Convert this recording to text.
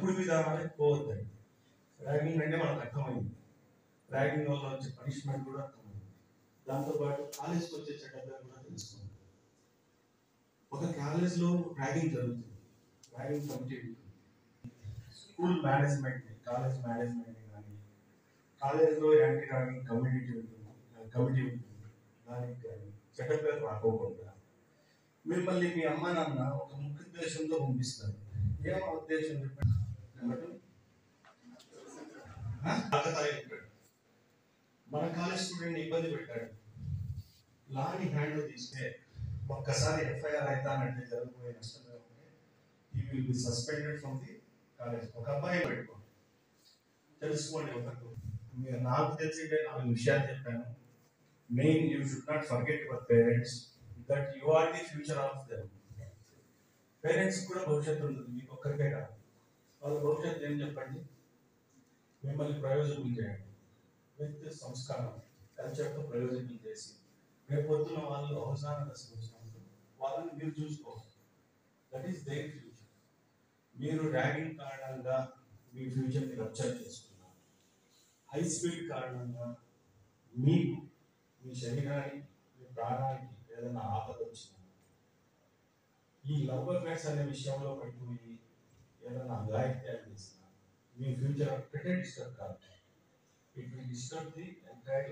తప్పుడు విధానాలకు పోవద్దండి. ర్యాగింగ్ అంటే మనకు అర్థమైంది, ర్యాగింగ్ వల్ల వచ్చే పనిష్మెంట్ కూడా అర్థమైంది. దాంతోపాటు కాలేజ్కి వచ్చే చట్టాలు కూడా తెలుసుకోండి. ఒక కాలేజ్లో ర్యాగింగ్ జరుగుతుంది, ర్యాగింగ్ కమిటీ ఉంటుంది, స్కూల్ మేనేజ్మెంట్, కాలేజ్ మేనేజ్మెంట్ కానీ, కాలేజ్లో యాంటీ ర్యాగింగ్ కమిటీ ఉంటుంది, దానికి కానీ చట్టపేరు రాకోకుండా మిమ్మల్ని మీ అమ్మ నాన్న ఒక ముఖ్య ఉద్దేశంతో పంపిస్తారు. ఏమో ఉద్దేశం చెప్పండి. మన కాలేజ్ స్టూడెంట్ ఇబ్బంది పెట్టాడు, లాని హ్యాండ్ తీస్తే ఒక్కసారి ఎఫ్ఐఆర్ అవుతానంటే జరగబోయే నష్టం he will be suspended from the college. ఒక అబ్బాయి పెట్టుకోండి, తెలుసుకోండి. మీరు నాకు తెలిసి 4 విషయాలు చెప్పాను. Main, you should not forget your parents, that you are the future of them. Parents కూడా భవిష్యత్తు ఉంటుంది, మీకు ఒక్కరికే కాదు. వాళ్ళ భవిష్యత్తు ఏం చెప్పండి, మిమ్మల్ని ప్రయోజనం చేయండి విత్ సంస్కారం, కల్చర్తో ప్రయోజనం చేసి రేపు పొద్దున వాళ్ళు అవసరాన దశకొచ్చినప్పుడు వాళ్ళని మీరు చూసుకోవాలి. That is their future. మీరు ర్యాగింగ్ కారణంగా మీ ఫ్యూచర్ని రప్చర్ చేసుకున్నారు. హై స్పీడ్ కారణంగా మీకు మీ శరీరానికి, మీ ప్రాణానికి ఏదైనా ఆపద వచ్చింది, ఈ లవ్ అఫైర్స్ అనే విషయంలో పడిపోయి ఏదైనా అఘాయిత్యాలు చేసిన మీ ఫ్యూచర్ ఒక్కటే డిస్టర్బ్ కాదు, it will disturb the entire